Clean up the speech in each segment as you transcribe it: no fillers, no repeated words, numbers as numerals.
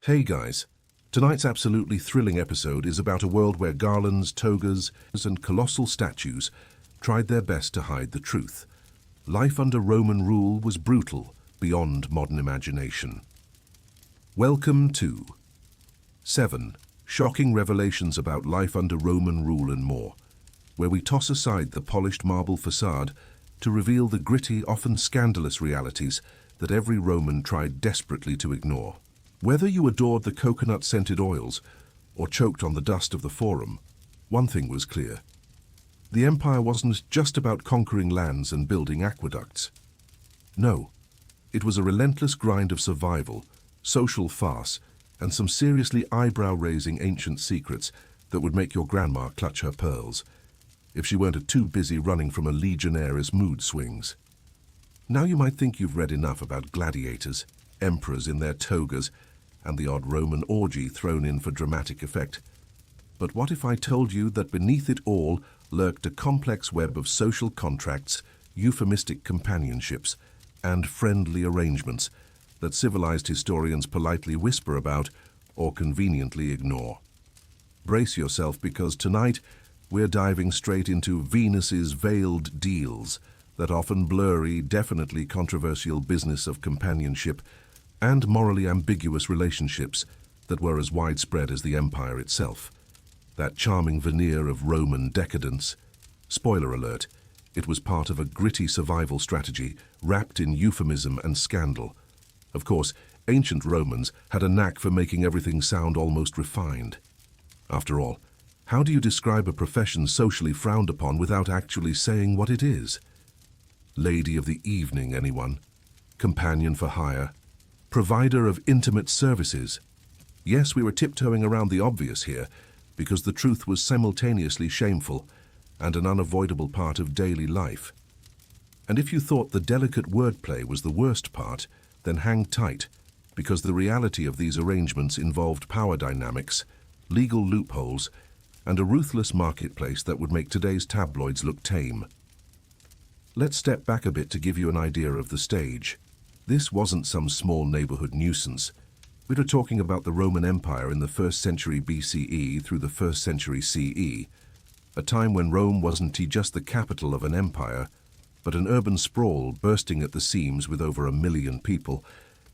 Hey guys, tonight's absolutely thrilling episode is about a world where garlands, togas, and colossal statues tried their best to hide the truth. Life under Roman rule was brutal, beyond modern imagination. Welcome to 7 Shocking Revelations about Life Under Roman Rule and More, where we toss aside the polished marble facade to reveal the gritty, often scandalous realities that every Roman tried desperately to ignore. Whether you adored the coconut-scented oils or choked on the dust of the Forum, one thing was clear. The empire wasn't just about conquering lands and building aqueducts. No, it was a relentless grind of survival, social farce, and some seriously eyebrow-raising ancient secrets that would make your grandma clutch her pearls, if she weren't too busy running from a legionnaire's mood swings. Now you might think you've read enough about gladiators, emperors in their togas, and the odd Roman orgy thrown in for dramatic effect. But what if I told you that beneath it all lurked a complex web of social contracts, euphemistic companionships, and friendly arrangements that civilized historians politely whisper about or conveniently ignore? Brace yourself, because tonight we're diving straight into Venus's veiled deals, that often blurry, definitely controversial business of companionship and morally ambiguous relationships that were as widespread as the empire itself. That charming veneer of Roman decadence. Spoiler alert, it was part of a gritty survival strategy wrapped in euphemism and scandal. Of course, ancient Romans had a knack for making everything sound almost refined. After all, how do you describe a profession socially frowned upon without actually saying what it is? Lady of the evening, anyone? Companion for hire? Provider of intimate services? Yes, we were tiptoeing around the obvious here, because the truth was simultaneously shameful and an unavoidable part of daily life. And if you thought the delicate wordplay was the worst part, then hang tight, because the reality of these arrangements involved power dynamics, legal loopholes, and a ruthless marketplace that would make today's tabloids look tame. Let's step back a bit to give you an idea of the stage. This wasn't some small neighborhood nuisance. We were talking about the Roman Empire in the 1st century BCE through the 1st century CE, a time when Rome wasn't just the capital of an empire, but an urban sprawl bursting at the seams with over 1 million people,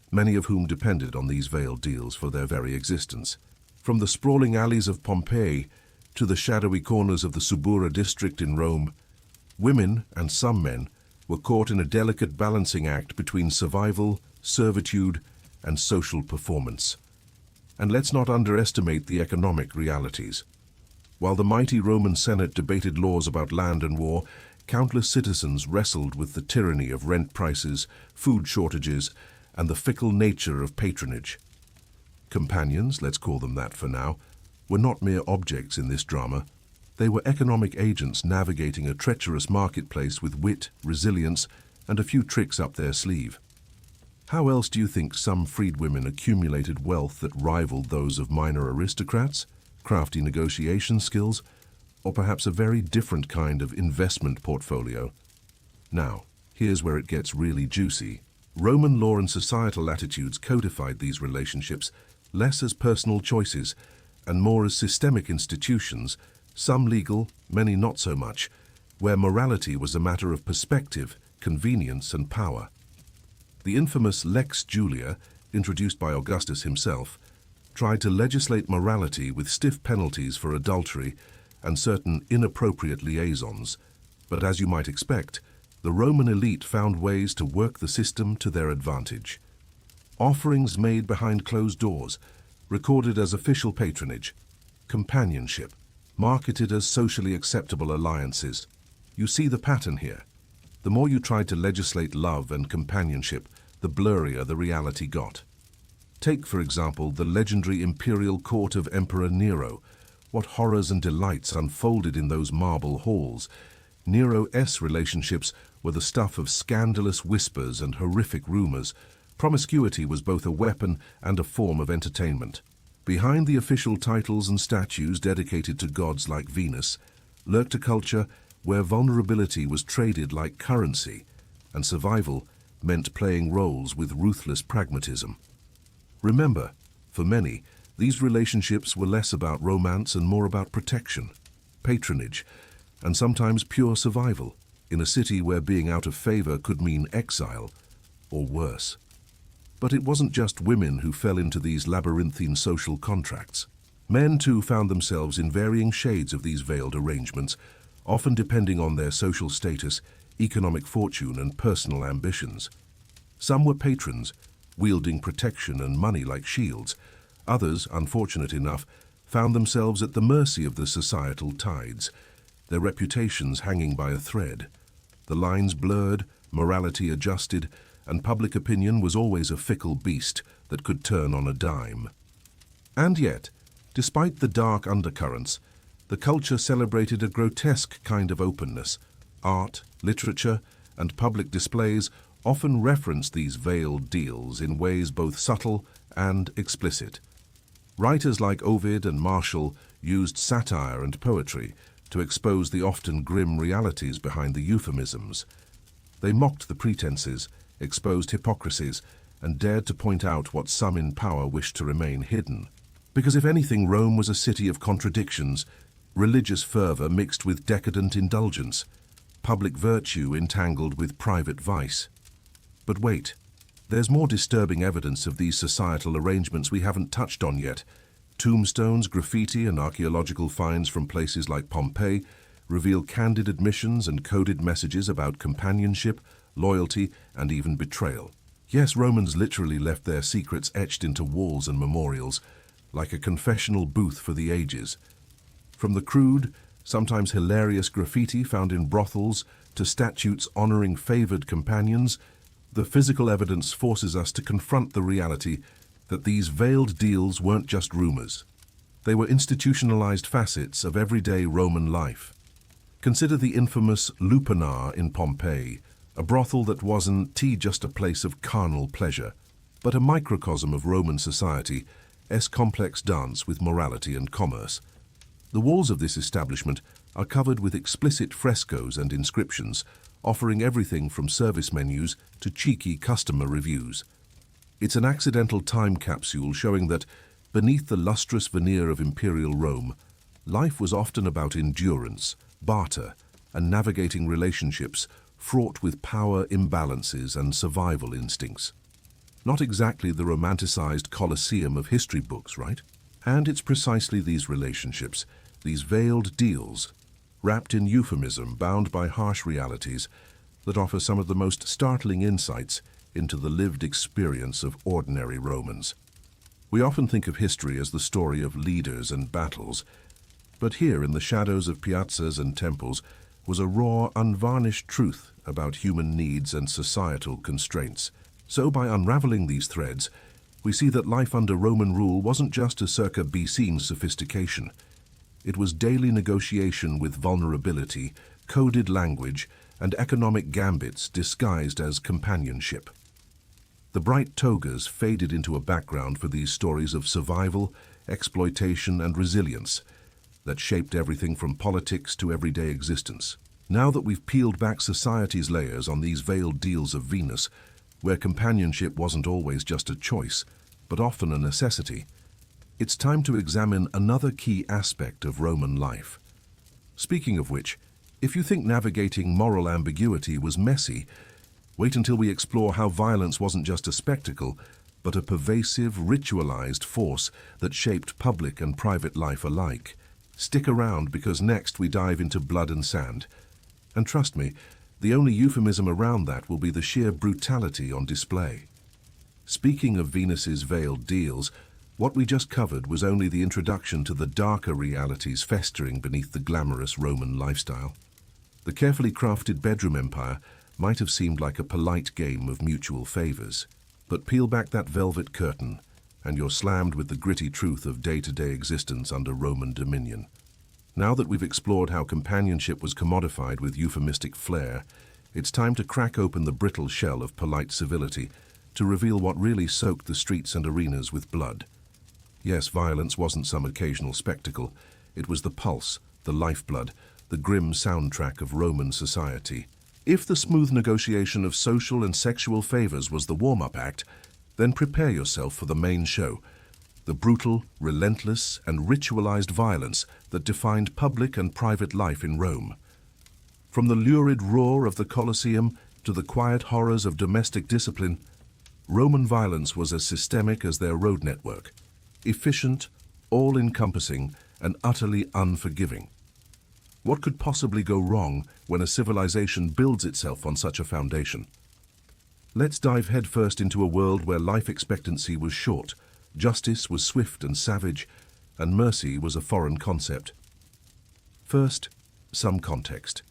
many of whom depended on these veiled deals for their very existence. From the sprawling alleys of Pompeii to the shadowy corners of the Subura district in Rome, women, and some men, were caught in a delicate balancing act between survival, servitude, and social performance. And let's not underestimate the economic realities. While the mighty Roman Senate debated laws about land and war, countless citizens wrestled with the tyranny of rent prices, food shortages, and the fickle nature of patronage. Companions, let's call them that for now, were not mere objects in this drama. They were economic agents navigating a treacherous marketplace with wit, resilience, and a few tricks up their sleeve. How else do you think some freedwomen accumulated wealth that rivaled those of minor aristocrats, crafty negotiation skills, or perhaps a very different kind of investment portfolio? Now, here's where it gets really juicy. Roman law and societal attitudes codified these relationships less as personal choices and more as systemic institutions, some legal, many not so much, where morality was a matter of perspective, convenience, and power. The infamous Lex Julia, introduced by Augustus himself, tried to legislate morality with stiff penalties for adultery and certain inappropriate liaisons, but as you might expect, the Roman elite found ways to work the system to their advantage. Offerings made behind closed doors, recorded as official patronage, companionship, marketed as socially acceptable alliances. You see the pattern here. The more you tried to legislate love and companionship, the blurrier the reality got. Take, for example, the legendary imperial court of Emperor Nero. What horrors and delights unfolded in those marble halls. Nero's relationships were the stuff of scandalous whispers and horrific rumors. Promiscuity was both a weapon and a form of entertainment. Behind the official titles and statues dedicated to gods like Venus lurked a culture where vulnerability was traded like currency, and survival meant playing roles with ruthless pragmatism. Remember, For many, these relationships were less about romance and more about protection, patronage, and sometimes pure survival in a city where being out of favor could mean exile or worse. But it wasn't just women who fell into these labyrinthine social contracts. Men too found themselves in varying shades of these veiled arrangements, often depending on their social status, economic fortune, and personal ambitions. Some were patrons, wielding protection and money like shields. Others, unfortunate enough, found themselves at the mercy of the societal tides, their reputations hanging by a thread. The lines blurred, morality adjusted, and public opinion was always a fickle beast that could turn on a dime. And yet, despite the dark undercurrents, the culture celebrated a grotesque kind of openness. Art, literature, and public displays often referenced these veiled deals in ways both subtle and explicit. Writers like Ovid and Martial used satire and poetry to expose the often grim realities behind the euphemisms. They mocked the pretenses, exposed hypocrisies, and dared to point out what some in power wished to remain hidden. Because if anything, Rome was a city of contradictions, religious fervor mixed with decadent indulgence, public virtue entangled with private vice. But wait, there's more disturbing evidence of these societal arrangements we haven't touched on yet. Tombstones, graffiti, and archaeological finds from places like Pompeii reveal candid admissions and coded messages about companionship, loyalty, and even betrayal. Yes, Romans literally left their secrets etched into walls and memorials, like a confessional booth for the ages. From the crude, sometimes hilarious graffiti found in brothels to statutes honoring favored companions, the physical evidence forces us to confront the reality that these veiled deals weren't just rumors. They were institutionalized facets of everyday Roman life. Consider the infamous Lupanar in Pompeii, a brothel that wasn't just a place of carnal pleasure, but a microcosm of Roman society's complex dance with morality and commerce. The walls of this establishment are covered with explicit frescoes and inscriptions, offering everything from service menus to cheeky customer reviews. It's an accidental time capsule showing that, beneath the lustrous veneer of imperial Rome, life was often about endurance, barter, and navigating relationships fraught with power imbalances and survival instincts. Not exactly the romanticized Colosseum of history books, right? And it's precisely these relationships, these veiled deals, wrapped in euphemism, bound by harsh realities, that offer some of the most startling insights into the lived experience of ordinary Romans. We often think of history as the story of leaders and battles, but here in the shadows of piazzas and temples was a raw, unvarnished truth about human needs and societal constraints. So by unraveling these threads, we see that life under Roman rule wasn't just a circa BC sophistication. It was daily negotiation with vulnerability, coded language, and economic gambits disguised as companionship. The bright togas faded into a background for these stories of survival, exploitation, and resilience that shaped everything from politics to everyday existence. Now that we've peeled back society's layers on these veiled deals of Venus, where companionship wasn't always just a choice, but often a necessity, it's time to examine another key aspect of Roman life. Speaking of which, if you think navigating moral ambiguity was messy, wait until we explore how violence wasn't just a spectacle, but a pervasive, ritualized force that shaped public and private life alike. Stick around, because next we dive into blood and sand. And trust me, the only euphemism around that will be the sheer brutality on display. Speaking of Venus's veiled deals, what we just covered was only the introduction to the darker realities festering beneath the glamorous Roman lifestyle. The carefully crafted bedroom empire might have seemed like a polite game of mutual favors, but peel back that velvet curtain, and you're slammed with the gritty truth of day-to-day existence under Roman dominion. Now that we've explored how companionship was commodified with euphemistic flair, it's time to crack open the brittle shell of polite civility to reveal what really soaked the streets and arenas with blood. Yes, violence wasn't some occasional spectacle. It was the pulse, the lifeblood, the grim soundtrack of Roman society. If the smooth negotiation of social and sexual favors was the warm-up act, then prepare yourself for the main show. the brutal, relentless, and ritualized violence that defined public and private life in Rome. From the lurid roar of the Colosseum to the quiet horrors of domestic discipline, Roman violence was as systemic as their road network, efficient, all-encompassing, and utterly unforgiving. What could possibly go wrong when a civilization builds itself on such a foundation? Let's dive headfirst into a world where life expectancy was short, justice was swift and savage, and mercy was a foreign concept. First, some context.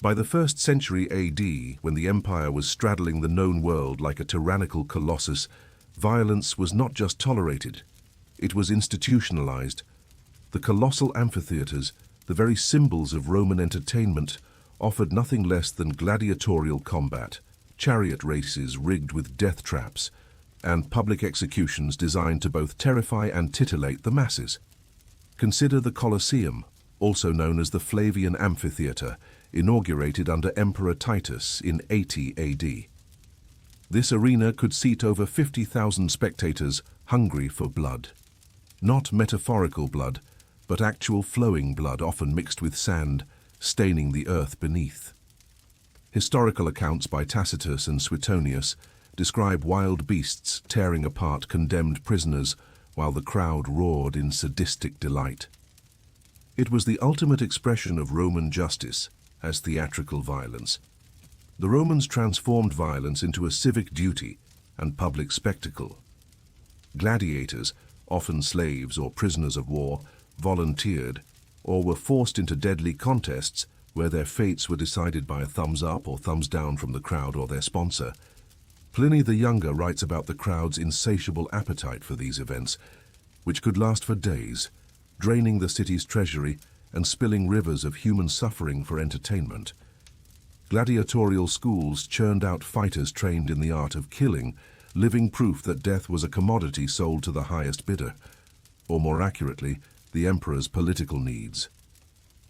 By the 1st century AD, when the empire was straddling the known world like a tyrannical colossus, violence was not just tolerated, it was institutionalized. The colossal amphitheaters, the very symbols of Roman entertainment, offered nothing less than gladiatorial combat, chariot races rigged with death traps, and public executions designed to both terrify and titillate the masses. Consider the Colosseum, also known as the Flavian Amphitheater, inaugurated under Emperor Titus in 80 AD. This arena could seat over 50,000 spectators hungry for blood. Not metaphorical blood, but actual flowing blood often mixed with sand, staining the earth beneath. Historical accounts by Tacitus and Suetonius describe wild beasts tearing apart condemned prisoners while the crowd roared in sadistic delight. It was the ultimate expression of Roman justice as theatrical violence. The Romans transformed violence into a civic duty and public spectacle. Gladiators, often slaves or prisoners of war, volunteered or were forced into deadly contests where their fates were decided by a thumbs up or thumbs down from the crowd or their sponsor. Pliny the Younger writes about the crowd's insatiable appetite for these events, which could last for days, draining the city's treasury and spilling rivers of human suffering for entertainment. Gladiatorial schools churned out fighters trained in the art of killing, living proof that death was a commodity sold to the highest bidder, or more accurately, the emperor's political needs.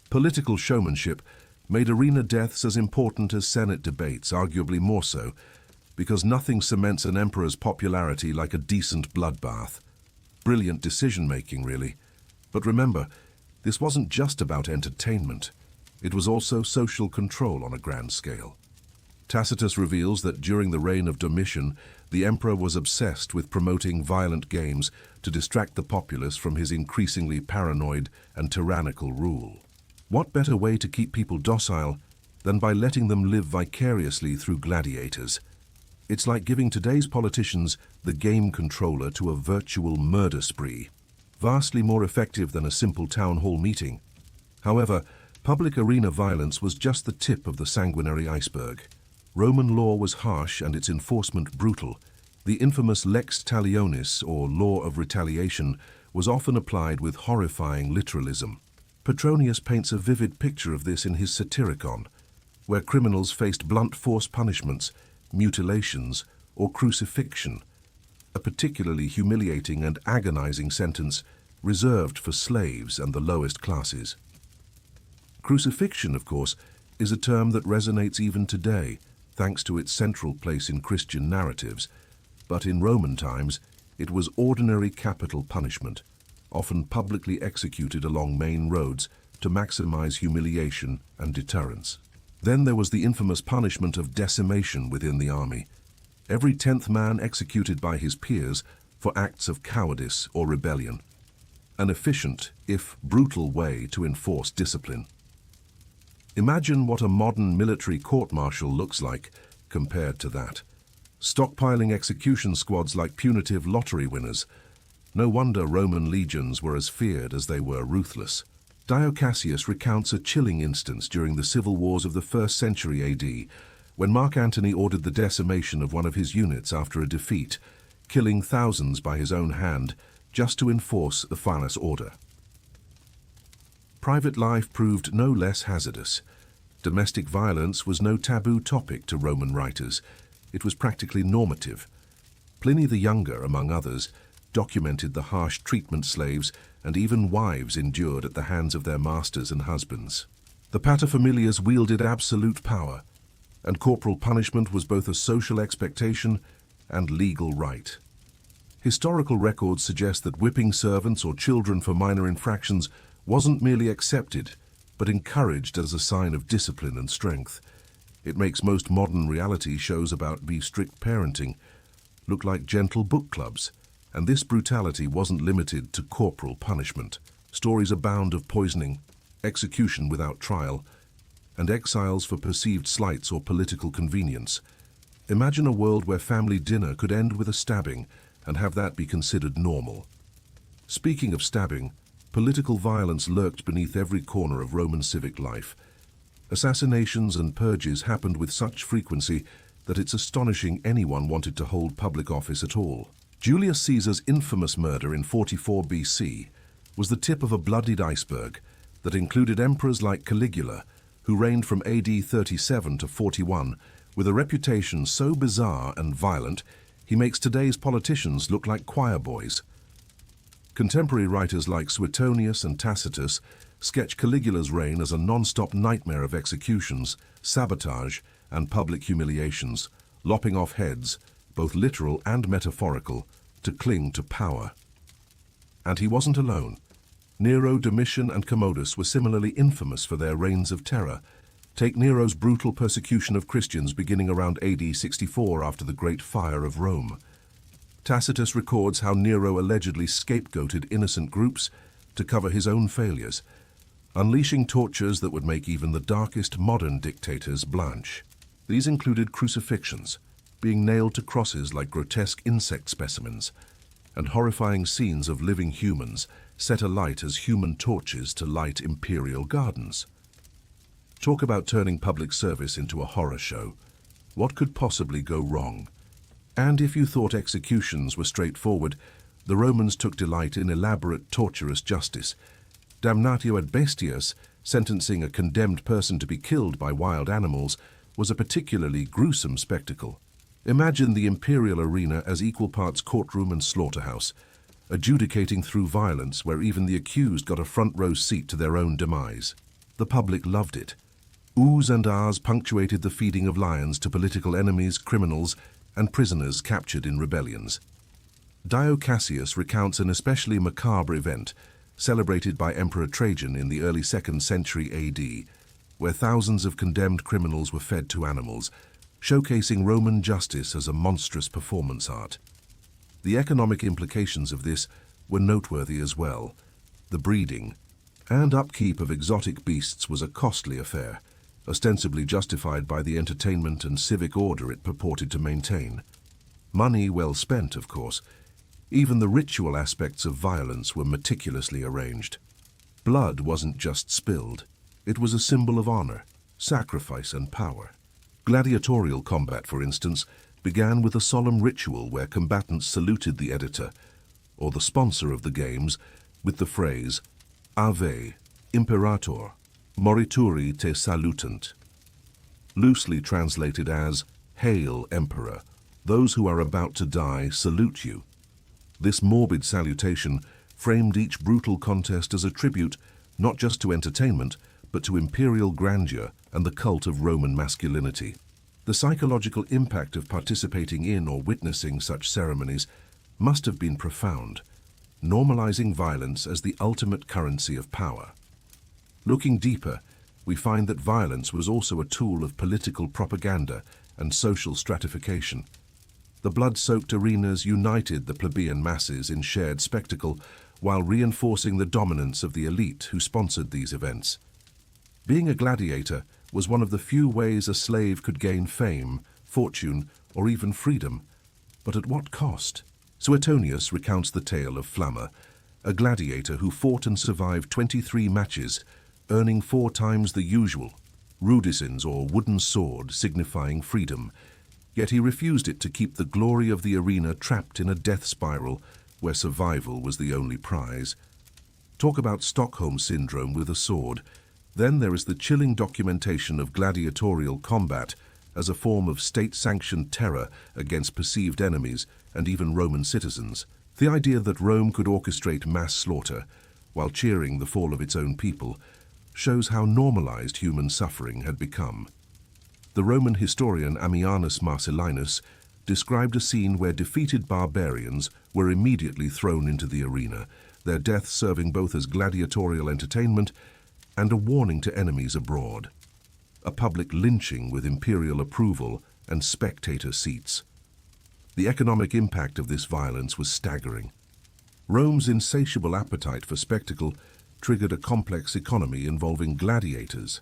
Political showmanship made arena deaths as important as Senate debates, arguably more so, because nothing cements an emperor's popularity like a decent bloodbath. Brilliant decision-making, really. But remember, this wasn't just about entertainment. It was also social control on a grand scale. Tacitus reveals that during the reign of Domitian, the emperor was obsessed with promoting violent games to distract the populace from his increasingly paranoid and tyrannical rule. What better way to keep people docile than by letting them live vicariously through gladiators? It's like giving today's politicians the game controller to a virtual murder spree, vastly more effective than a simple town hall meeting. However, public arena violence was just the tip of the sanguinary iceberg. Roman law was harsh and its enforcement brutal. The infamous lex talionis, or law of retaliation, was often applied with horrifying literalism. Petronius paints a vivid picture of this in his Satyricon, where criminals faced blunt force punishments, mutilations, or crucifixion, a particularly humiliating and agonizing sentence reserved for slaves and the lowest classes. Crucifixion, of course, is a term that resonates even today, thanks to its central place in Christian narratives, but in Roman times it was ordinary capital punishment, often publicly executed along main roads to maximize humiliation and deterrence. Then there was the infamous punishment of decimation within the army. Every 10th man executed by his peers for acts of cowardice or rebellion. An efficient, if brutal, way to enforce discipline. Imagine what a modern military court-martial looks like compared to that. Stockpiling execution squads like punitive lottery winners. No wonder Roman legions were as feared as they were ruthless. Dio Cassius recounts a chilling instance during the civil wars of the 1st century AD, when Mark Antony ordered the decimation of one of his units after a defeat, killing thousands by his own hand just to enforce the Phalas order. Private life proved no less hazardous. Domestic violence was no taboo topic to Roman writers. It was practically normative. Pliny the Younger, among others, documented the harsh treatment slaves and even wives endured at the hands of their masters and husbands. The paterfamilias wielded absolute power, and corporal punishment was both a social expectation and legal right. Historical records suggest that whipping servants or children for minor infractions wasn't merely accepted, but encouraged as a sign of discipline and strength. It makes most modern reality shows about strict parenting look like gentle book clubs, and this brutality wasn't limited to corporal punishment. Stories abound of poisoning, execution without trial, and exiles for perceived slights or political convenience. Imagine a world where family dinner could end with a stabbing and have that be considered normal. Speaking of stabbing, political violence lurked beneath every corner of Roman civic life. Assassinations and purges happened with such frequency that it's astonishing anyone wanted to hold public office at all. Julius Caesar's infamous murder in 44 BC was the tip of a bloodied iceberg that included emperors like Caligula, who reigned from AD 37 to 41, with a reputation so bizarre and violent, he makes today's politicians look like choir boys. Contemporary writers like Suetonius and Tacitus sketch Caligula's reign as a non-stop nightmare of executions, sabotage, and public humiliations, lopping off heads, both literal and metaphorical, to cling to power. And he wasn't alone. Nero, Domitian, and Commodus were similarly infamous for their reigns of terror. Take Nero's brutal persecution of Christians beginning around AD 64 after the Great Fire of Rome. Tacitus records how Nero allegedly scapegoated innocent groups to cover his own failures, unleashing tortures that would make even the darkest modern dictators blanch. These included crucifixions, being nailed to crosses like grotesque insect specimens, and horrifying scenes of living humans set alight as human torches to light imperial gardens. Talk about turning public service into a horror show. What could possibly go wrong? And if you thought executions were straightforward, the Romans took delight in elaborate, torturous justice. Damnatio ad bestias, sentencing a condemned person to be killed by wild animals, was a particularly gruesome spectacle. Imagine the imperial arena as equal parts courtroom and slaughterhouse, adjudicating through violence where even the accused got a front-row seat to their own demise. The public loved it. Oohs and ahs punctuated the feeding of lions to political enemies, criminals, and prisoners captured in rebellions. Dio Cassius recounts an especially macabre event celebrated by Emperor Trajan in the early 2nd century AD, where thousands of condemned criminals were fed to animals, showcasing Roman justice as a monstrous performance art. The economic implications of this were noteworthy as well. The breeding and upkeep of exotic beasts was a costly affair, ostensibly justified by the entertainment and civic order it purported to maintain. Money well spent, of course. Even the ritual aspects of violence were meticulously arranged. Blood wasn't just spilled. It was a symbol of honor, sacrifice, and power. Gladiatorial combat, for instance, began with a solemn ritual where combatants saluted the editor, or the sponsor of the games, with the phrase, Ave, Imperator, morituri te salutant, loosely translated as, Hail, Emperor, those who are about to die salute you. This morbid salutation framed each brutal contest as a tribute not just to entertainment, but to imperial grandeur and the cult of Roman masculinity. The psychological impact of participating in or witnessing such ceremonies must have been profound, normalizing violence as the ultimate currency of power. Looking deeper, we find that violence was also a tool of political propaganda and social stratification. The blood-soaked arenas united the plebeian masses in shared spectacle while reinforcing the dominance of the elite who sponsored these events. Being a gladiator was one of the few ways a slave could gain fame, fortune, or even freedom. But at what cost? Suetonius recounts the tale of Flamma, a gladiator who fought and survived 23 matches, earning 4 times the usual, rudicins or wooden sword signifying freedom. Yet he refused it to keep the glory of the arena trapped in a death spiral where survival was the only prize. Talk about Stockholm Syndrome with a sword. Then there is the chilling documentation of gladiatorial combat as a form of state-sanctioned terror against perceived enemies and even Roman citizens. The idea that Rome could orchestrate mass slaughter while cheering the fall of its own people shows how normalized human suffering had become. The Roman historian Ammianus Marcellinus described a scene where defeated barbarians were immediately thrown into the arena, their deaths serving both as gladiatorial entertainment and a warning to enemies abroad. A public lynching with imperial approval and spectator seats. The economic impact of this violence was staggering. Rome's insatiable appetite for spectacle triggered a complex economy involving gladiators,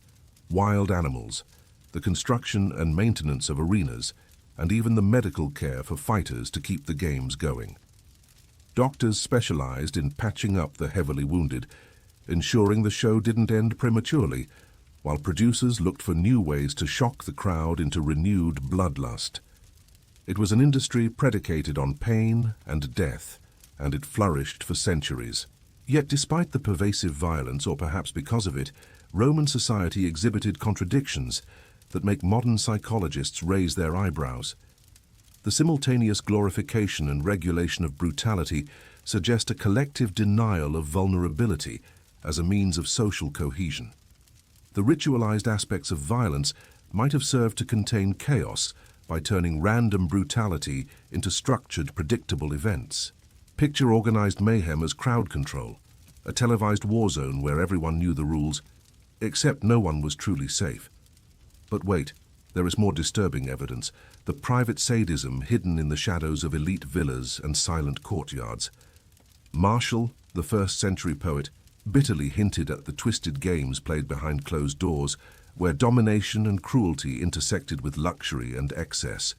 wild animals, the construction and maintenance of arenas, and even the medical care for fighters to keep the games going. Doctors specialized in patching up the heavily wounded, ensuring the show didn't end prematurely, while producers looked for new ways to shock the crowd into renewed bloodlust. It was an industry predicated on pain and death, and it flourished for centuries. Yet despite the pervasive violence, or perhaps because of it, Roman society exhibited contradictions that make modern psychologists raise their eyebrows. The simultaneous glorification and regulation of brutality suggest a collective denial of vulnerability as a means of social cohesion. The ritualized aspects of violence might have served to contain chaos by turning random brutality into structured, predictable events. Picture organized mayhem as crowd control, a televised war zone where everyone knew the rules, except no one was truly safe. But wait, there is more disturbing evidence, the private sadism hidden in the shadows of elite villas and silent courtyards. Martial, the first-century poet, bitterly hinted at the twisted games played behind closed doors, where domination and cruelty intersected with luxury and excess.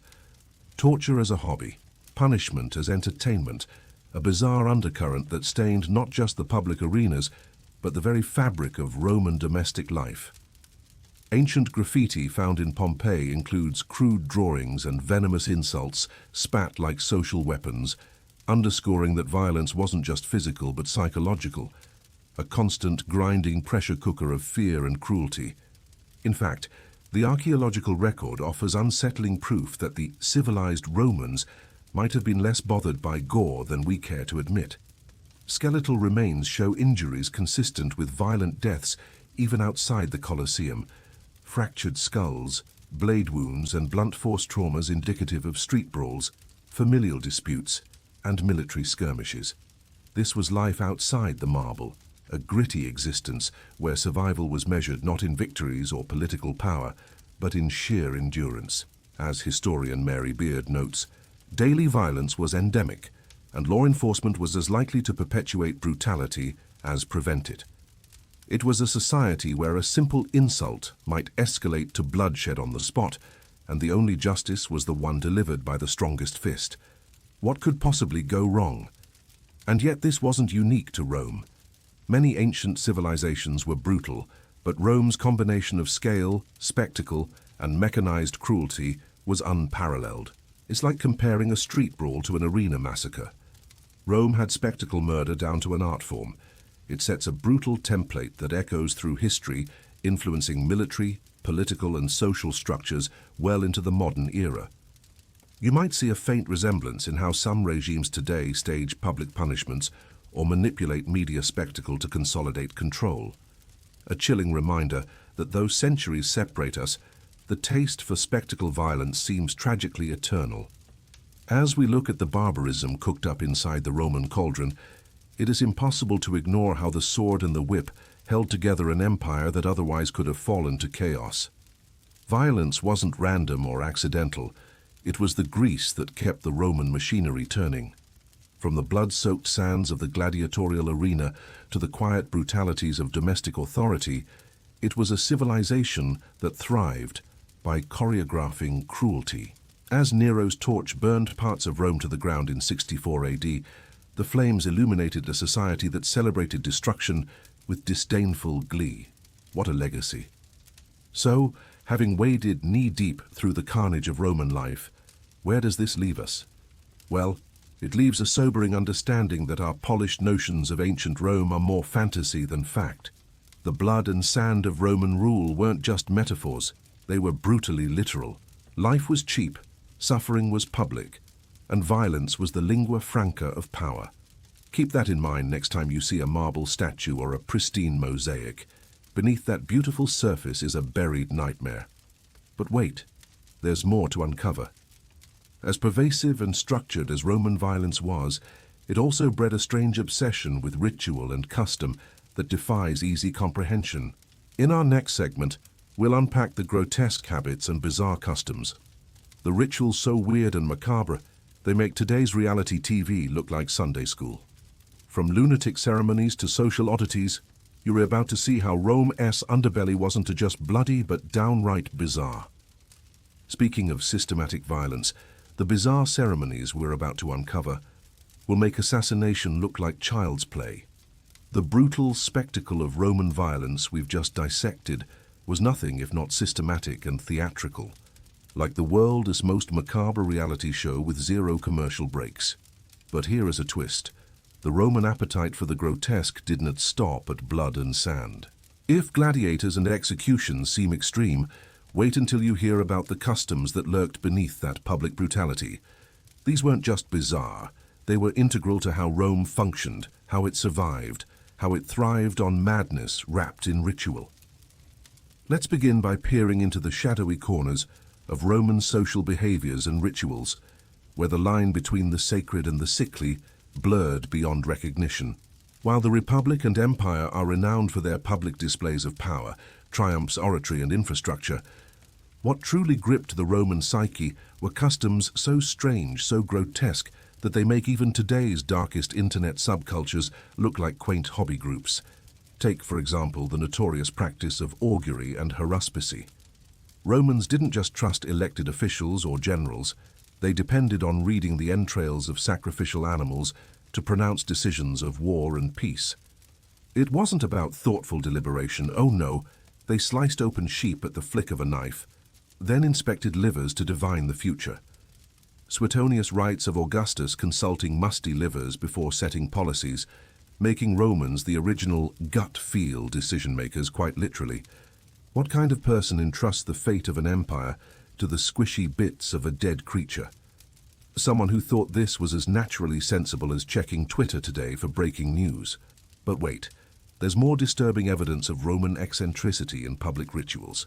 Torture as a hobby, punishment as entertainment, a bizarre undercurrent that stained not just the public arenas, but the very fabric of Roman domestic life. Ancient graffiti found in Pompeii includes crude drawings and venomous insults spat like social weapons, underscoring that violence wasn't just physical but psychological, a constant grinding pressure cooker of fear and cruelty. In fact, the archaeological record offers unsettling proof that the civilized Romans might have been less bothered by gore than we care to admit. Skeletal remains show injuries consistent with violent deaths even outside the Colosseum, fractured skulls, blade wounds, and blunt force traumas indicative of street brawls, familial disputes, and military skirmishes. This was life outside the marble, a gritty existence where survival was measured not in victories or political power, but in sheer endurance. As historian Mary Beard notes, daily violence was endemic, and law enforcement was as likely to perpetuate brutality as prevent it. It was a society where a simple insult might escalate to bloodshed on the spot, and the only justice was the one delivered by the strongest fist. What could possibly go wrong? And yet this wasn't unique to Rome. Many ancient civilizations were brutal, but Rome's combination of scale, spectacle, and mechanized cruelty was unparalleled. It's like comparing a street brawl to an arena massacre. Rome had spectacle murder down to an art form. It sets a brutal template that echoes through history, influencing military, political, and social structures well into the modern era. You might see a faint resemblance in how some regimes today stage public punishments or manipulate media spectacle to consolidate control. A chilling reminder that though centuries separate us, the taste for spectacle violence seems tragically eternal. As we look at the barbarism cooked up inside the Roman cauldron, it is impossible to ignore how the sword and the whip held together an empire that otherwise could have fallen to chaos. Violence wasn't random or accidental. It was the grease that kept the Roman machinery turning. From the blood-soaked sands of the gladiatorial arena to the quiet brutalities of domestic authority, it was a civilization that thrived by choreographing cruelty. As Nero's torch burned parts of Rome to the ground in 64 AD, the flames illuminated a society that celebrated destruction with disdainful glee. What a legacy. So, having waded knee-deep through the carnage of Roman life, where does this leave us? Well, it leaves a sobering understanding that our polished notions of ancient Rome are more fantasy than fact. The blood and sand of Roman rule weren't just metaphors, they were brutally literal. Life was cheap, suffering was public, and violence was the lingua franca of power. Keep that in mind next time you see a marble statue or a pristine mosaic. Beneath that beautiful surface is a buried nightmare. But wait, there's more to uncover. As pervasive and structured as Roman violence was, it also bred a strange obsession with ritual and custom that defies easy comprehension. In our next segment, we'll unpack the grotesque habits and bizarre customs. The rituals so weird and macabre, they make today's reality TV look like Sunday school. From lunatic ceremonies to social oddities, you're about to see how Rome's underbelly wasn't just bloody but downright bizarre. Speaking of systematic violence, the bizarre ceremonies we're about to uncover will make assassination look like child's play. The brutal spectacle of Roman violence we've just dissected was nothing if not systematic and theatrical, like the world's most macabre reality show with zero commercial breaks. But here is a twist. The Roman appetite for the grotesque didn't stop at blood and sand. If gladiators and executions seem extreme, wait until you hear about the customs that lurked beneath that public brutality. These weren't just bizarre, they were integral to how Rome functioned, how it survived, how it thrived on madness wrapped in ritual. Let's begin by peering into the shadowy corners of Roman social behaviors and rituals, where the line between the sacred and the sickly blurred beyond recognition. While the Republic and Empire are renowned for their public displays of power, triumphs, oratory, and infrastructure, what truly gripped the Roman psyche were customs so strange, so grotesque, that they make even today's darkest internet subcultures look like quaint hobby groups. Take, for example, the notorious practice of augury and haruspicy. Romans didn't just trust elected officials or generals, they depended on reading the entrails of sacrificial animals to pronounce decisions of war and peace. It wasn't about thoughtful deliberation, oh no, they sliced open sheep at the flick of a knife, then inspected livers to divine the future. Suetonius writes of Augustus consulting musty livers before setting policies, making Romans the original gut-feel decision-makers quite literally. What kind of person entrusts the fate of an empire to the squishy bits of a dead creature? Someone who thought this was as naturally sensible as checking Twitter today for breaking news. But wait, there's more disturbing evidence of Roman eccentricity in public rituals.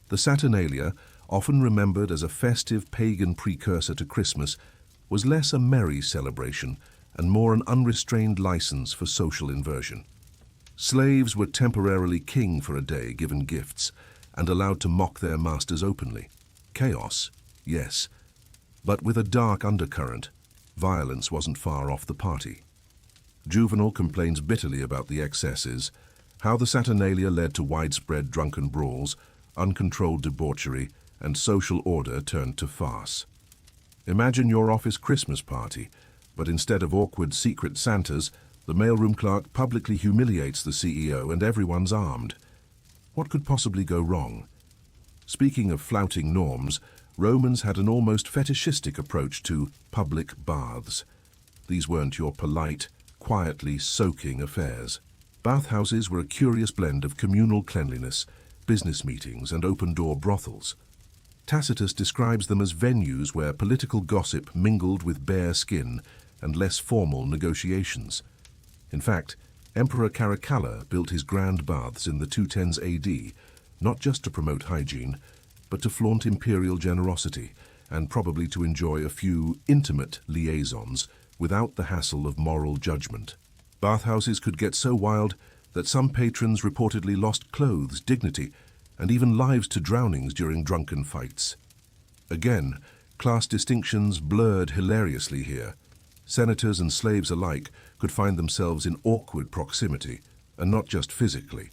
The Saturnalia, often remembered as a festive pagan precursor to Christmas, was less a merry celebration and more an unrestrained license for social inversion. Slaves were temporarily king for a day given gifts and allowed to mock their masters openly. Chaos, yes, but with a dark undercurrent, violence wasn't far off the party. Juvenal complains bitterly about the excesses, how the Saturnalia led to widespread drunken brawls, uncontrolled debauchery, and social order turned to farce. Imagine your office Christmas party, but instead of awkward secret Santas, the mailroom clerk publicly humiliates the CEO and everyone's armed. What could possibly go wrong? Speaking of flouting norms, Romans had an almost fetishistic approach to public baths. These weren't your polite, quietly soaking affairs. Bathhouses were a curious blend of communal cleanliness, business meetings, and open-door brothels. Tacitus describes them as venues where political gossip mingled with bare skin and less formal negotiations. In fact, Emperor Caracalla built his grand baths in the 210s AD, not just to promote hygiene, but to flaunt imperial generosity and probably to enjoy a few intimate liaisons without the hassle of moral judgment. Bathhouses could get so wild that some patrons reportedly lost clothes, dignity, and even lives to drownings during drunken fights. Again, class distinctions blurred hilariously here. Senators and slaves alike could find themselves in awkward proximity, and not just physically.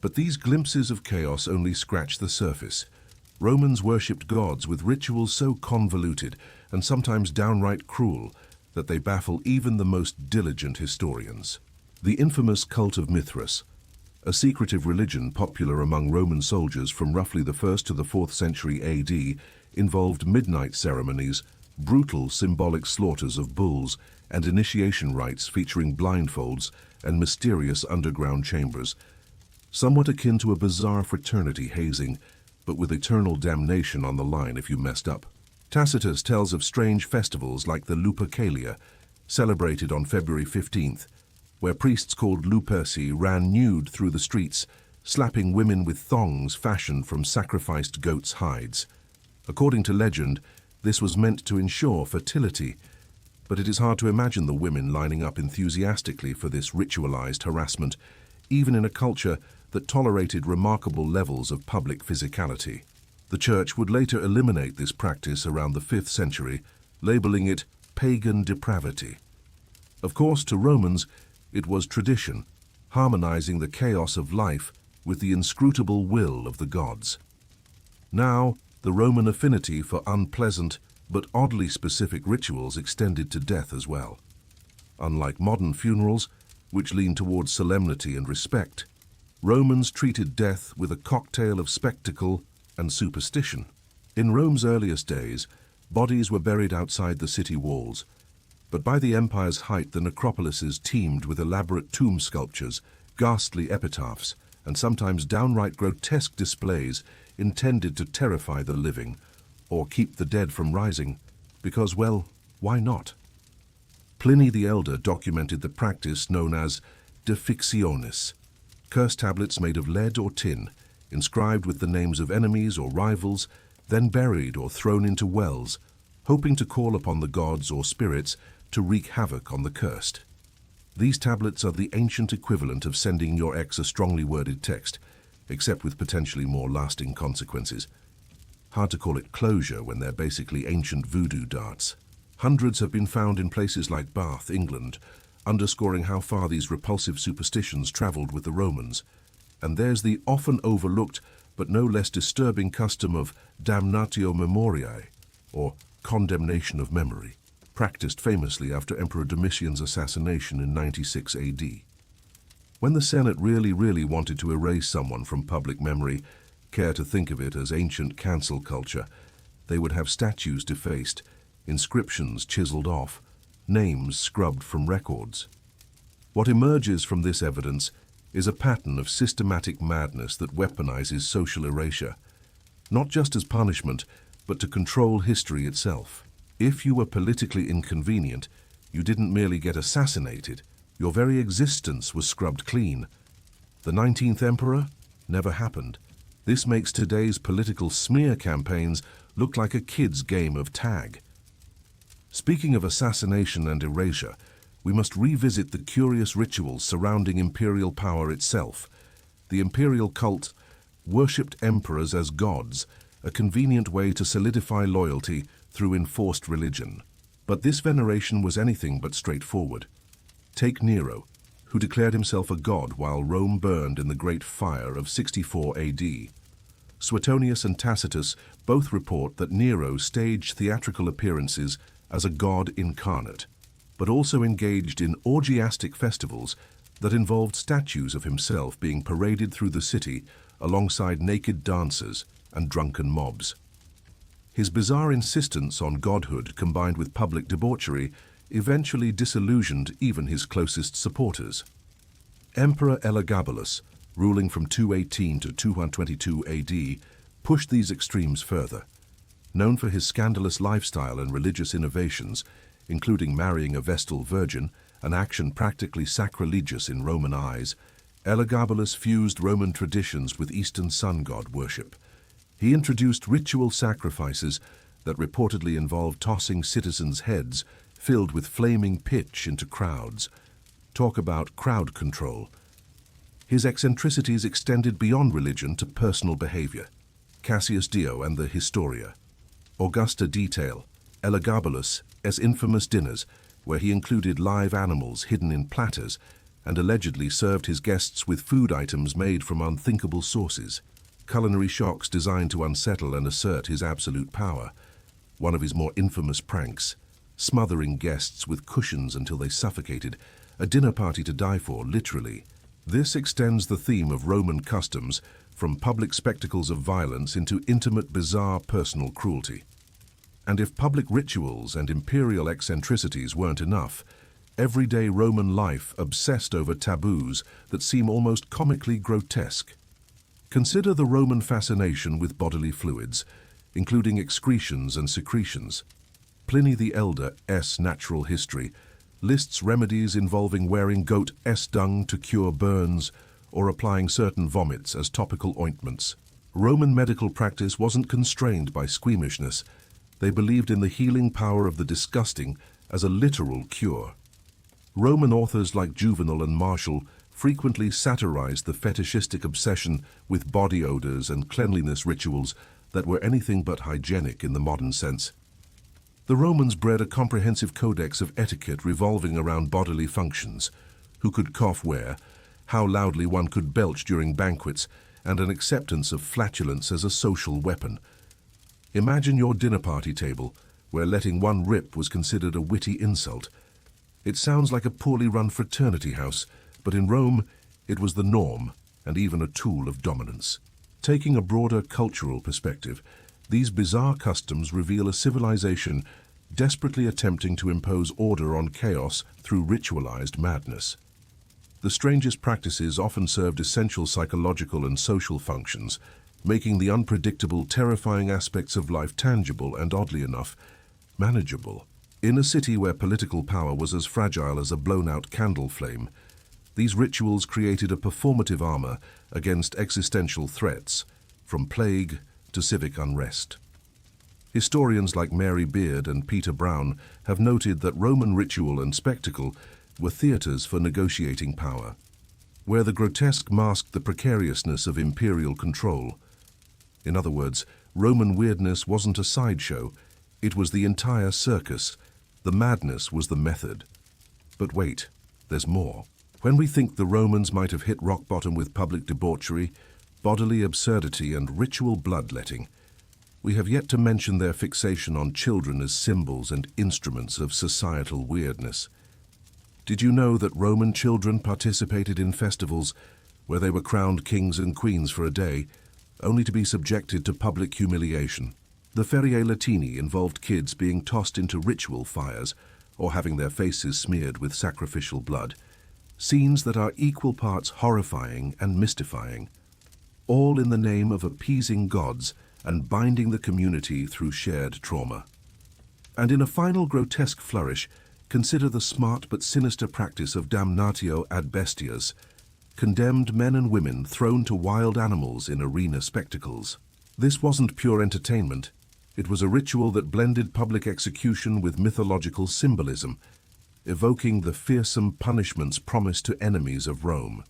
But these glimpses of chaos only scratch the surface. Romans worshipped gods with rituals so convoluted and sometimes downright cruel that they baffle even the most diligent historians. The infamous cult of Mithras, a secretive religion popular among Roman soldiers from roughly the 1st to the 4th century AD, involved midnight ceremonies, brutal symbolic slaughters of bulls, and initiation rites featuring blindfolds and mysterious underground chambers, somewhat akin to a bizarre fraternity hazing, but with eternal damnation on the line if you messed up. Tacitus tells of strange festivals like the Lupercalia, celebrated on February 15th, where priests called Luperci ran nude through the streets, slapping women with thongs fashioned from sacrificed goats' hides. According to legend, This was meant to ensure fertility, but it is hard to imagine the women lining up enthusiastically for this ritualized harassment, even in a culture that tolerated remarkable levels of public physicality. The Church would later eliminate this practice around the 5th century, labeling it pagan depravity. Of course, to Romans, it was tradition, harmonizing the chaos of life with the inscrutable will of the gods. Now, the Roman affinity for unpleasant but oddly specific rituals extended to death as well. Unlike modern funerals, which lean towards solemnity and respect, Romans treated death with a cocktail of spectacle and superstition. In Rome's earliest days, bodies were buried outside the city walls, but by the empire's height the necropolises teemed with elaborate tomb sculptures, ghastly epitaphs, and sometimes downright grotesque displays intended to terrify the living or keep the dead from rising, because, well, why not? Pliny the Elder documented the practice known as defictionis, curse tablets made of lead or tin, inscribed with the names of enemies or rivals, then buried or thrown into wells, hoping to call upon the gods or spirits to wreak havoc on the cursed. These tablets are the ancient equivalent of sending your ex a strongly worded text, except with potentially more lasting consequences. Hard to call it closure when they're basically ancient voodoo darts. Hundreds have been found in places like Bath, England, underscoring how far these repulsive superstitions traveled with the Romans. And there's the often overlooked but no less disturbing custom of damnatio memoriae, or condemnation of memory, practiced famously after Emperor Domitian's assassination in 96 AD. When the Senate really wanted to erase someone from public memory, care to think of it as ancient cancel culture, they would have statues defaced, inscriptions chiseled off, names scrubbed from records. What emerges from this evidence is a pattern of systematic madness that weaponizes social erasure, not just as punishment, but to control history itself. If you were politically inconvenient, you didn't merely get assassinated, your very existence was scrubbed clean. The 19th emperor never happened. This makes today's political smear campaigns look like a kid's game of tag. Speaking of assassination and erasure, we must revisit the curious rituals surrounding imperial power itself. The imperial cult worshipped emperors as gods, a convenient way to solidify loyalty through enforced religion. But this veneration was anything but straightforward. Take Nero, who declared himself a god while Rome burned in the Great Fire of 64 AD. Suetonius and Tacitus both report that Nero staged theatrical appearances as a god incarnate, but also engaged in orgiastic festivals that involved statues of himself being paraded through the city alongside naked dancers and drunken mobs. His bizarre insistence on godhood combined with public debauchery eventually disillusioned even his closest supporters. Emperor Elagabalus, ruling from 218 to 222 AD, pushed these extremes further. Known for his scandalous lifestyle and religious innovations, including marrying a Vestal virgin, an action practically sacrilegious in Roman eyes, Elagabalus fused Roman traditions with Eastern sun god worship. He introduced ritual sacrifices that reportedly involved tossing citizens' heads filled with flaming pitch into crowds. Talk about crowd control. His eccentricities extended beyond religion to personal behavior. Cassius Dio and the Historia. Augusta detail Elagabalus as infamous dinners where he included live animals hidden in platters and allegedly served his guests with food items made from unthinkable sources. Culinary shocks designed to unsettle and assert his absolute power. One of his more infamous pranks, smothering guests with cushions until they suffocated, a dinner party to die for, literally. This extends the theme of Roman customs from public spectacles of violence into intimate, bizarre personal cruelty. And if public rituals and imperial eccentricities weren't enough, everyday Roman life obsessed over taboos that seem almost comically grotesque. Consider the Roman fascination with bodily fluids, including excretions and secretions. Pliny the Elder's Natural History lists remedies involving wearing goat dung to cure burns or applying certain vomits as topical ointments. Roman medical practice wasn't constrained by squeamishness. They believed in the healing power of the disgusting as a literal cure. Roman authors like Juvenal and Martial frequently satirized the fetishistic obsession with body odors and cleanliness rituals that were anything but hygienic in the modern sense. The Romans bred a comprehensive codex of etiquette revolving around bodily functions: who could cough where, how loudly one could belch during banquets, and an acceptance of flatulence as a social weapon. Imagine your dinner party table, where letting one rip was considered a witty insult. It sounds like a poorly run fraternity house, but in Rome, it was the norm and even a tool of dominance. Taking a broader cultural perspective, these bizarre customs reveal a civilization desperately attempting to impose order on chaos through ritualized madness. The strangest practices often served essential psychological and social functions, making the unpredictable, terrifying aspects of life tangible and, oddly enough, manageable. In a city where political power was as fragile as a blown-out candle flame, these rituals created a performative armor against existential threats, from plague to civic unrest. Historians like Mary Beard and Peter Brown have noted that Roman ritual and spectacle were theaters for negotiating power, where the grotesque masked the precariousness of imperial control. In other words, Roman weirdness wasn't a sideshow, it was the entire circus. The madness was the method. But wait, there's more. When we think the Romans might have hit rock bottom with public debauchery, bodily absurdity, and ritual bloodletting, we have yet to mention their fixation on children as symbols and instruments of societal weirdness. Did you know that Roman children participated in festivals where they were crowned kings and queens for a day, only to be subjected to public humiliation? The Ferie Latini involved kids being tossed into ritual fires or having their faces smeared with sacrificial blood, scenes that are equal parts horrifying and mystifying, all in the name of appeasing gods and binding the community through shared trauma. And in a final grotesque flourish, consider the smart but sinister practice of damnatio ad bestias, condemned men and women thrown to wild animals in arena spectacles. This wasn't pure entertainment. It was a ritual that blended public execution with mythological symbolism, evoking the fearsome punishments promised to enemies of Rome.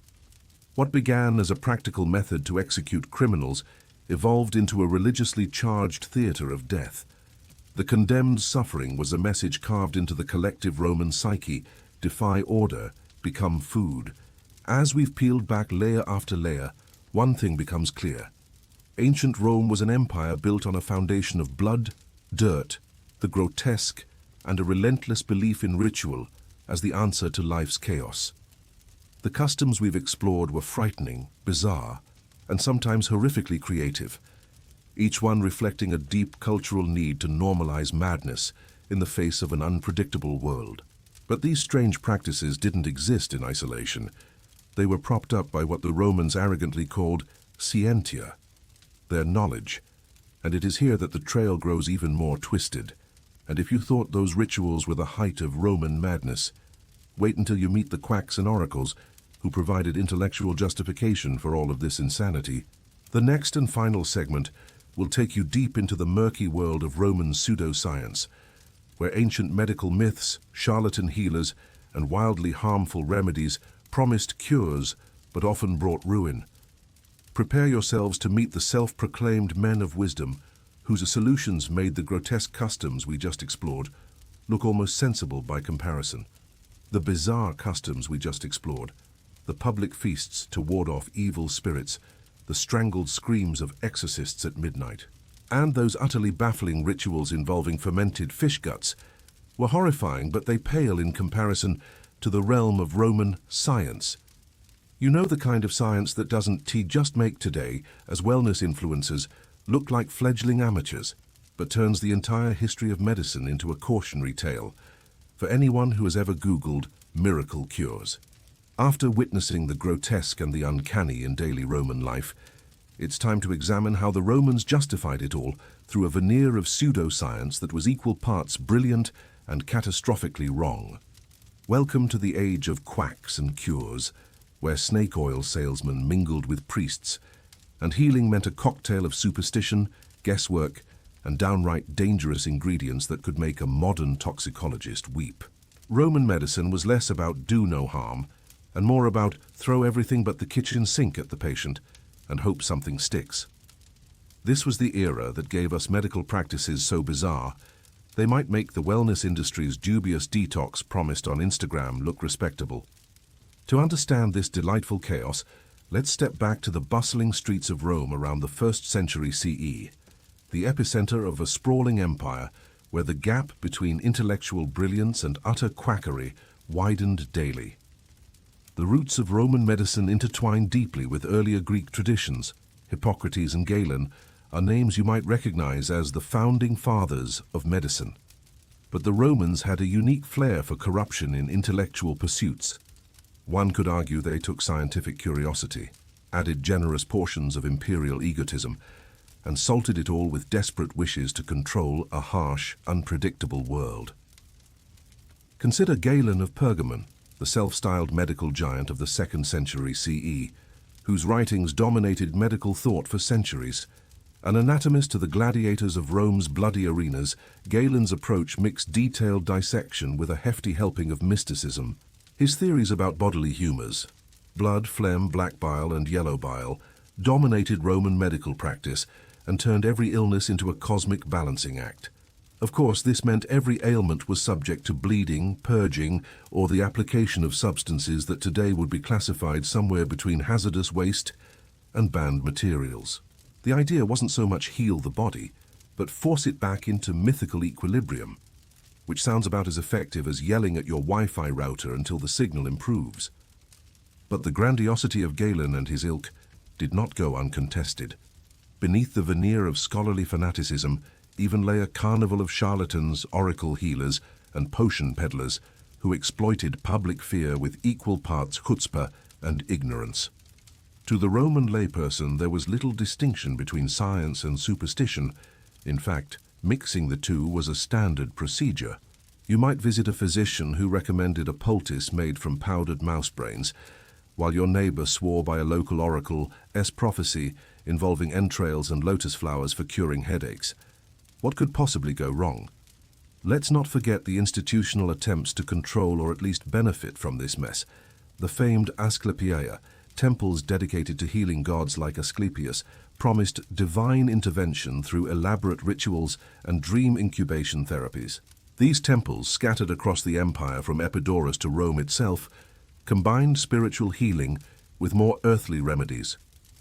What began as a practical method to execute criminals evolved into a religiously charged theater of death. The condemned suffering was a message carved into the collective Roman psyche: defy order, become food. As we've peeled back layer after layer, one thing becomes clear. Ancient Rome was an empire built on a foundation of blood, dirt, the grotesque, and a relentless belief in ritual as the answer to life's chaos. The customs we've explored were frightening, bizarre, and sometimes horrifically creative, each one reflecting a deep cultural need to normalize madness in the face of an unpredictable world. But these strange practices didn't exist in isolation. They were propped up by what the Romans arrogantly called scientia, their knowledge, and it is here that the trail grows even more twisted. And if you thought those rituals were the height of Roman madness, wait until you meet the quacks and oracles who provided intellectual justification for all of this insanity. The next and final segment will take you deep into the murky world of Roman pseudoscience, where ancient medical myths, charlatan healers, and wildly harmful remedies promised cures but often brought ruin. Prepare yourselves to meet the self-proclaimed men of wisdom, whose solutions made the grotesque customs we just explored look almost sensible by comparison. The bizarre customs we just explored, the public feasts to ward off evil spirits, the strangled screams of exorcists at midnight, and those utterly baffling rituals involving fermented fish guts, were horrifying, but they pale in comparison to the realm of Roman science. You know, the kind of science that doesn't just make today, as wellness influencers, look like fledgling amateurs, but turns the entire history of medicine into a cautionary tale for anyone who has ever Googled miracle cures. After witnessing the grotesque and the uncanny in daily Roman life, it's time to examine how the Romans justified it all through a veneer of pseudoscience that was equal parts brilliant and catastrophically wrong. Welcome to the age of quacks and cures, where snake oil salesmen mingled with priests, and healing meant a cocktail of superstition, guesswork, and downright dangerous ingredients that could make a modern toxicologist weep. Roman medicine was less about do no harm and more about throw everything but the kitchen sink at the patient and hope something sticks. This was the era that gave us medical practices so bizarre, they might make the wellness industry's dubious detox promised on Instagram look respectable. To understand this delightful chaos, let's step back to the bustling streets of Rome around the 1st century CE, the epicenter of a sprawling empire where the gap between intellectual brilliance and utter quackery widened daily. The roots of Roman medicine intertwined deeply with earlier Greek traditions. Hippocrates and Galen are names you might recognize as the founding fathers of medicine. But the Romans had a unique flair for corruption in intellectual pursuits. One could argue they took scientific curiosity, added generous portions of imperial egotism, and salted it all with desperate wishes to control a harsh, unpredictable world. Consider Galen of Pergamon, the self-styled medical giant of the 2nd century CE, whose writings dominated medical thought for centuries. An anatomist to the gladiators of Rome's bloody arenas, Galen's approach mixed detailed dissection with a hefty helping of mysticism. His theories about bodily humors, blood, phlegm, black bile, and yellow bile, dominated Roman medical practice and turned every illness into a cosmic balancing act. Of course, this meant every ailment was subject to bleeding, purging, or the application of substances that today would be classified somewhere between hazardous waste and banned materials. The idea wasn't so much heal the body, but force it back into mythical equilibrium, which sounds about as effective as yelling at your Wi-Fi router until the signal improves. But the grandiosity of Galen and his ilk did not go uncontested. Beneath the veneer of scholarly fanaticism even lay a carnival of charlatans, oracle healers, and potion peddlers who exploited public fear with equal parts chutzpah and ignorance. To the Roman layperson, there was little distinction between science and superstition. In fact, mixing the two was a standard procedure. You might visit a physician who recommended a poultice made from powdered mouse brains, while your neighbor swore by a local oracle's prophecy involving entrails and lotus flowers for curing headaches. What could possibly go wrong? Let's not forget the institutional attempts to control or at least benefit from this mess. The famed Asclepiae, temples dedicated to healing gods like Asclepius, promised divine intervention through elaborate rituals and dream incubation therapies. These temples, scattered across the empire from Epidaurus to Rome itself, combined spiritual healing with more earthly remedies,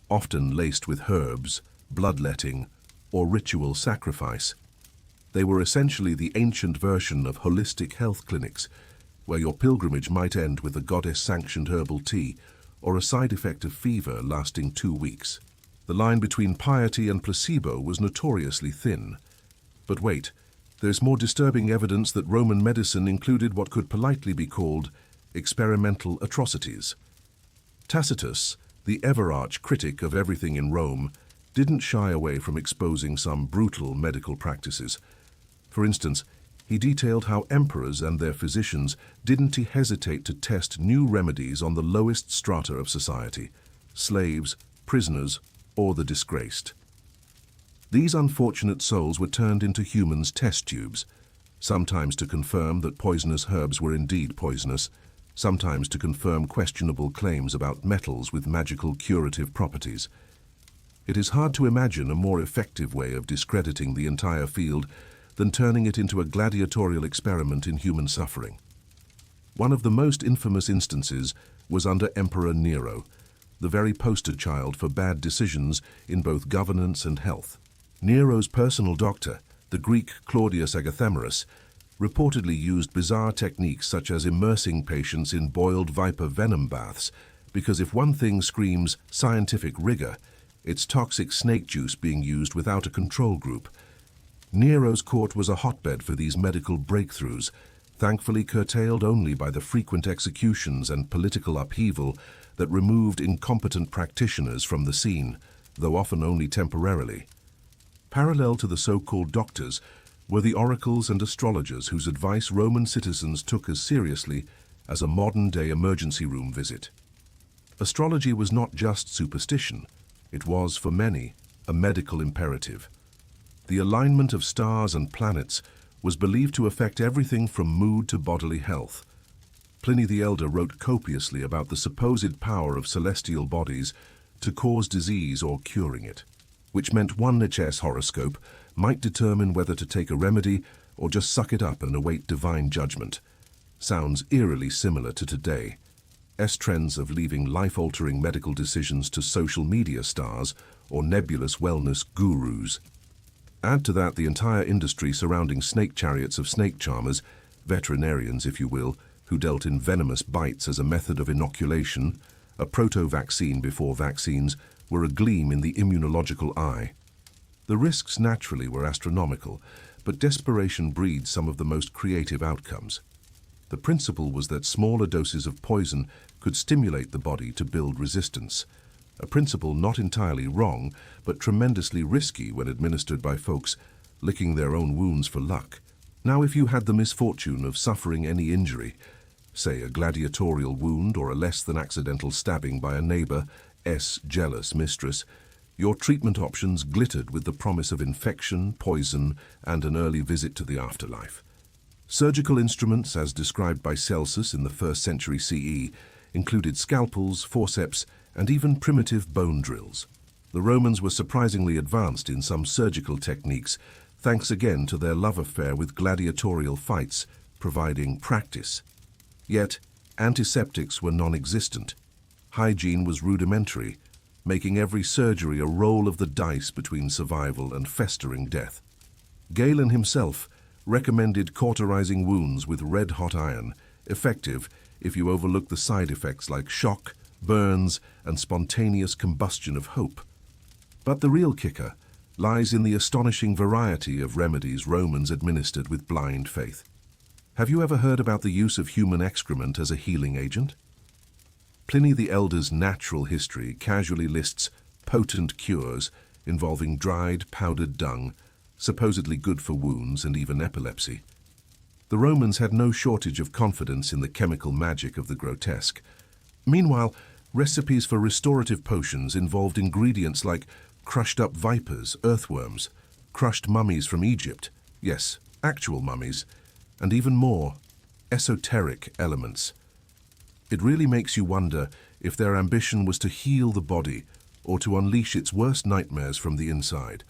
often laced with herbs, bloodletting, or ritual sacrifice. They were essentially the ancient version of holistic health clinics, where your pilgrimage might end with a goddess-sanctioned herbal tea or a side effect of fever lasting 2 weeks. The line between piety and placebo was notoriously thin. But wait, there's more disturbing evidence that Roman medicine included what could politely be called experimental atrocities. Tacitus, the ever-arch critic of everything in Rome, didn't shy away from exposing some brutal medical practices. For instance, he detailed how emperors and their physicians didn't hesitate to test new remedies on the lowest strata of society, slaves, prisoners, or the disgraced. These unfortunate souls were turned into humans' test tubes, sometimes to confirm that poisonous herbs were indeed poisonous, sometimes to confirm questionable claims about metals with magical curative properties. It is hard to imagine a more effective way of discrediting the entire field than turning it into a gladiatorial experiment in human suffering. One of the most infamous instances was under Emperor Nero, the very poster child for bad decisions in both governance and health. Nero's personal doctor, the Greek Claudius Agathemerus, reportedly used bizarre techniques such as immersing patients in boiled viper venom baths, because if one thing screams scientific rigor, it's toxic snake juice being used without a control group. Nero's court was a hotbed for these medical breakthroughs, thankfully curtailed only by the frequent executions and political upheaval that removed incompetent practitioners from the scene, though often only temporarily. Parallel to the so-called doctors were the oracles and astrologers whose advice Roman citizens took as seriously as a modern-day emergency room visit. Astrology was not just superstition. It was, for many, a medical imperative. The alignment of stars and planets was believed to affect everything from mood to bodily health. Pliny the Elder wrote copiously about the supposed power of celestial bodies to cause disease or curing it, which meant one NHS horoscope might determine whether to take a remedy or just suck it up and await divine judgment. Sounds eerily similar to today. Trends of leaving life-altering medical decisions to social media stars or nebulous wellness gurus. Add to that the entire industry surrounding snake chariots of snake charmers, veterinarians if you will, who dealt in venomous bites as a method of inoculation. A proto-vaccine before vaccines were a gleam in the immunological eye. The risks naturally were astronomical, but desperation breeds some of the most creative outcomes. The principle was that smaller doses of poison could stimulate the body to build resistance. A principle not entirely wrong, but tremendously risky when administered by folks licking their own wounds for luck. Now, if you had the misfortune of suffering any injury, say a gladiatorial wound or a less than accidental stabbing by a neighbor's jealous mistress, your treatment options glittered with the promise of infection, poison, and an early visit to the afterlife. Surgical instruments, as described by Celsus in the 1st century CE, included scalpels, forceps, and even primitive bone drills. The Romans were surprisingly advanced in some surgical techniques, thanks again to their love affair with gladiatorial fights, providing practice. Yet, antiseptics were non-existent. Hygiene was rudimentary, making every surgery a roll of the dice between survival and festering death. Galen himself recommended cauterizing wounds with red-hot iron, effective if you overlook the side effects like shock, burns, and spontaneous combustion of hope. But the real kicker lies in the astonishing variety of remedies Romans administered with blind faith. Have you ever heard about the use of human excrement as a healing agent? Pliny the Elder's Natural History casually lists potent cures involving dried, powdered dung, supposedly good for wounds and even epilepsy. The Romans had no shortage of confidence in the chemical magic of the grotesque. Meanwhile, recipes for restorative potions involved ingredients like crushed-up vipers, earthworms, crushed mummies from Egypt, yes, actual mummies, and even more, esoteric elements. It really makes you wonder if their ambition was to heal the body or to unleash its worst nightmares from the inside.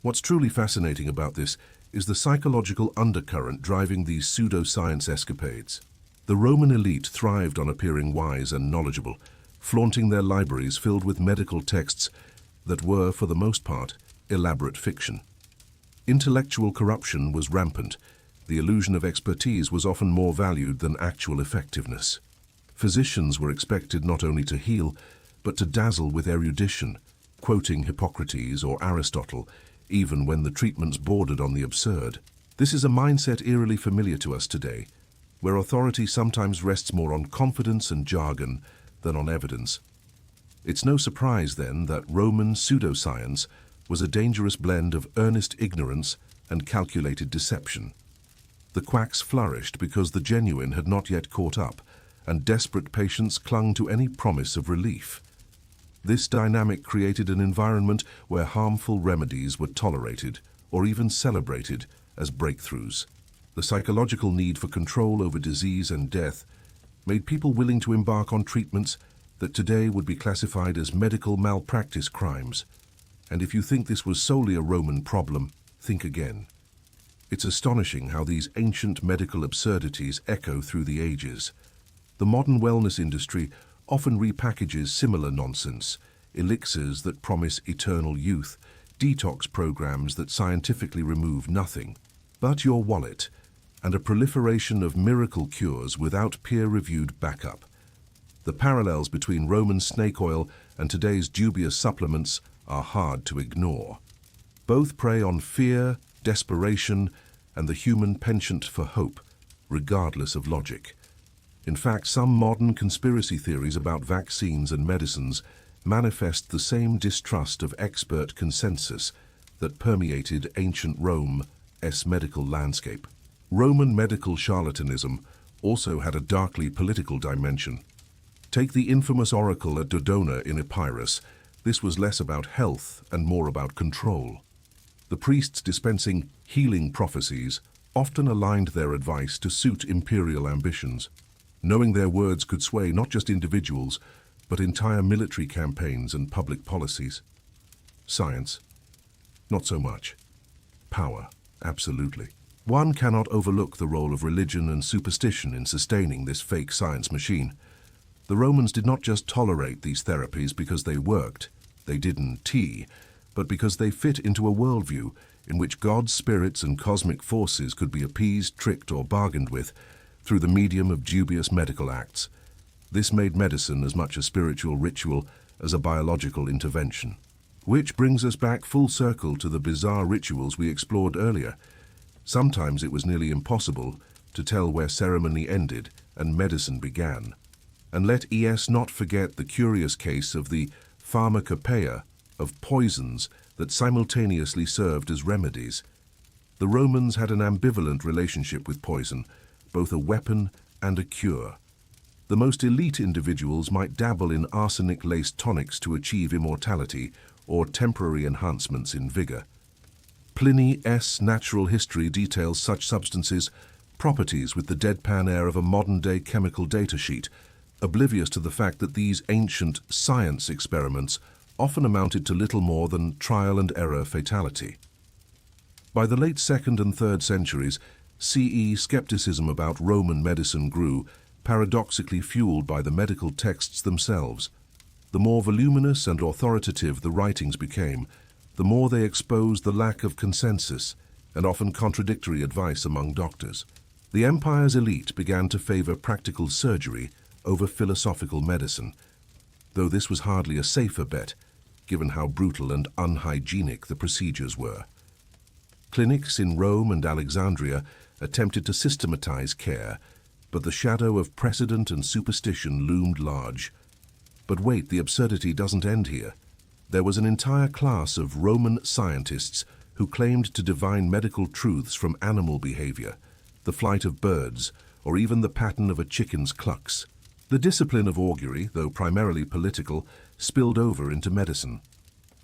What's truly fascinating about this is the psychological undercurrent driving these pseudoscience escapades. The Roman elite thrived on appearing wise and knowledgeable, flaunting their libraries filled with medical texts that were, for the most part, elaborate fiction. Intellectual corruption was rampant. The illusion of expertise was often more valued than actual effectiveness. Physicians were expected not only to heal, but to dazzle with erudition, quoting Hippocrates or Aristotle, even when the treatments bordered on the absurd. This is a mindset eerily familiar to us today, where authority sometimes rests more on confidence and jargon than on evidence. It's no surprise, then, that Roman pseudoscience was a dangerous blend of earnest ignorance and calculated deception. The quacks flourished because the genuine had not yet caught up, and desperate patients clung to any promise of relief. This dynamic created an environment where harmful remedies were tolerated or even celebrated as breakthroughs. The psychological need for control over disease and death made people willing to embark on treatments that today would be classified as medical malpractice crimes. And if you think this was solely a Roman problem, think again. It's astonishing how these ancient medical absurdities echo through the ages. The modern wellness industry often repackages similar nonsense, elixirs that promise eternal youth, detox programs that scientifically remove nothing but your wallet, and a proliferation of miracle cures without peer-reviewed backup. The parallels between Roman snake oil and today's dubious supplements are hard to ignore. Both prey on fear, desperation, and the human penchant for hope, regardless of logic. In fact, some modern conspiracy theories about vaccines and medicines manifest the same distrust of expert consensus that permeated ancient Rome's medical landscape. Roman medical charlatanism also had a darkly political dimension. Take the infamous oracle at Dodona in Epirus. This was less about health and more about control. The priests dispensing healing prophecies often aligned their advice to suit imperial ambitions, knowing their words could sway not just individuals, but entire military campaigns and public policies. Science, not so much. Power, absolutely. One cannot overlook the role of religion and superstition in sustaining this fake science machine. The Romans did not just tolerate these therapies because they worked, they didn't, but because they fit into a worldview in which God's spirits and cosmic forces could be appeased, tricked, or bargained with through the medium of dubious medical acts. This made medicine as much a spiritual ritual as a biological intervention. Which brings us back full circle to the bizarre rituals we explored earlier. Sometimes it was nearly impossible to tell where ceremony ended and medicine began. And let us not forget the curious case of the pharmacopoeia of poisons that simultaneously served as remedies. The Romans had an ambivalent relationship with poison, both a weapon and a cure. The most elite individuals might dabble in arsenic-laced tonics to achieve immortality or temporary enhancements in vigor. Pliny's natural history details such substances' properties with the deadpan air of a modern-day chemical data sheet, oblivious to the fact that these ancient science experiments often amounted to little more than trial-and-error fatality. By the late 2nd and 3rd centuries, CE skepticism about Roman medicine grew, paradoxically fueled by the medical texts themselves. The more voluminous and authoritative the writings became, the more they exposed the lack of consensus and often contradictory advice among doctors. The empire's elite began to favor practical surgery over philosophical medicine, though this was hardly a safer bet, given how brutal and unhygienic the procedures were. Clinics in Rome and Alexandria attempted to systematize care, but the shadow of precedent and superstition loomed large. But wait, the absurdity doesn't end here. There was an entire class of Roman scientists who claimed to divine medical truths from animal behavior, the flight of birds, or even the pattern of a chicken's clucks. The discipline of augury, though primarily political, spilled over into medicine.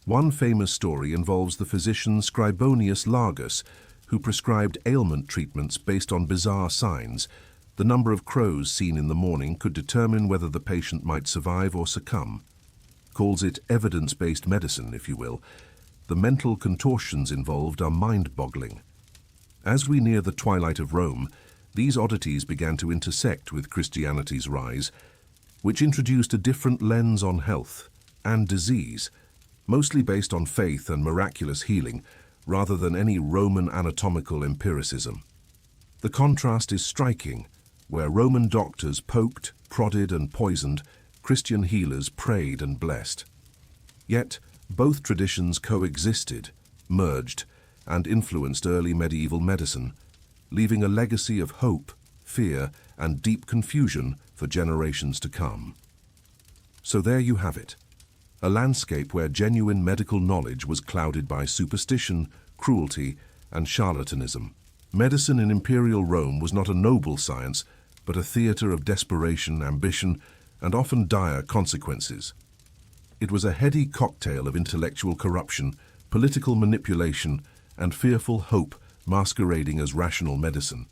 One famous story involves the physician Scribonius Largus, who prescribed ailment treatments based on bizarre signs. The number of crows seen in the morning could determine whether the patient might survive or succumb. Calls it evidence-based medicine, if you will. The mental contortions involved are mind-boggling. As we near the twilight of Rome, these oddities began to intersect with Christianity's rise, which introduced a different lens on health and disease, mostly based on faith and miraculous healing, rather than any Roman anatomical empiricism. The contrast is striking. Where Roman doctors poked, prodded, and poisoned, Christian healers prayed and blessed. Yet, both traditions coexisted, merged, and influenced early medieval medicine, leaving a legacy of hope, fear, and deep confusion for generations to come. So there you have it, a landscape where genuine medical knowledge was clouded by superstition, cruelty, and charlatanism. Medicine in imperial Rome was not a noble science, but a theater of desperation, ambition, and often dire consequences. It was a heady cocktail of intellectual corruption, political manipulation, and fearful hope masquerading as rational medicine.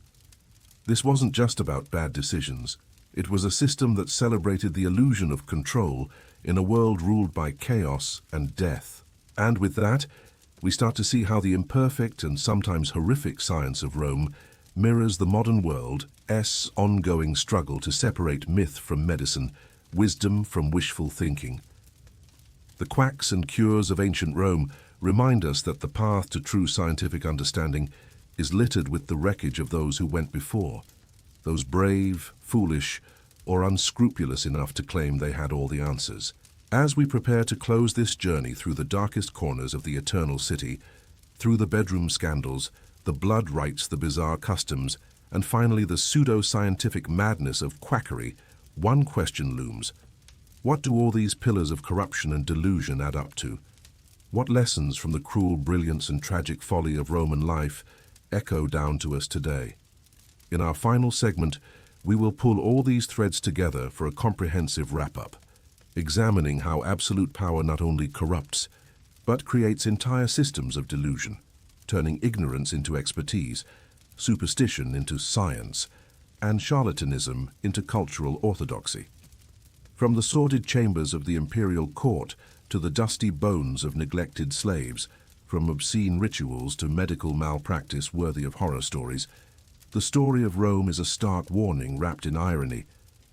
This wasn't just about bad decisions. It was a system that celebrated the illusion of control in a world ruled by chaos and death. And with that, we start to see how the imperfect and sometimes horrific science of Rome mirrors the modern world's ongoing struggle to separate myth from medicine, wisdom from wishful thinking. The quacks and cures of ancient Rome remind us that the path to true scientific understanding is littered with the wreckage of those who went before, those brave, foolish, or unscrupulous enough to claim they had all the answers. As we prepare to close this journey through the darkest corners of the Eternal City, through the bedroom scandals, the blood rites, the bizarre customs, and finally the pseudo-scientific madness of quackery, one question looms. What do all these pillars of corruption and delusion add up to? What lessons from the cruel brilliance and tragic folly of Roman life echo down to us today? In our final segment, we will pull all these threads together for a comprehensive wrap-up, examining how absolute power not only corrupts, but creates entire systems of delusion. turning ignorance into expertise, superstition into science, and charlatanism into cultural orthodoxy. From the sordid chambers of the imperial court to the dusty bones of neglected slaves, from obscene rituals to medical malpractice worthy of horror stories, the story of Rome is a stark warning wrapped in irony.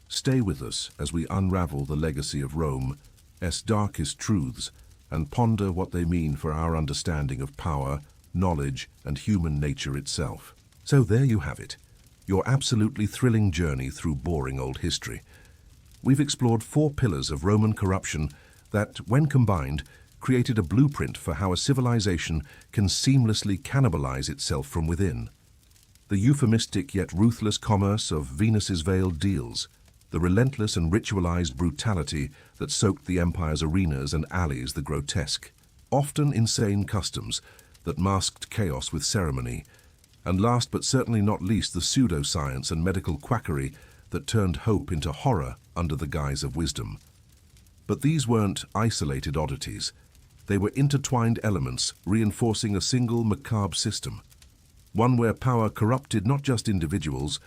Stay with us as we unravel the legacy of Rome's darkest truths and ponder what they mean for our understanding of power, knowledge, and human nature itself. So there you have it, your absolutely thrilling journey through boring old history. We've explored 4 pillars of Roman corruption that, when combined, created a blueprint for how a civilization can seamlessly cannibalize itself from within. The euphemistic yet ruthless commerce of Venus's veiled deals, the relentless and ritualized brutality that soaked the empire's arenas and alleys, the grotesque, often insane customs that masked chaos with ceremony, and last but certainly not least the pseudoscience and medical quackery that turned hope into horror under the guise of wisdom. But these weren't isolated oddities. They were intertwined elements reinforcing a single macabre system, one where power corrupted not just individuals,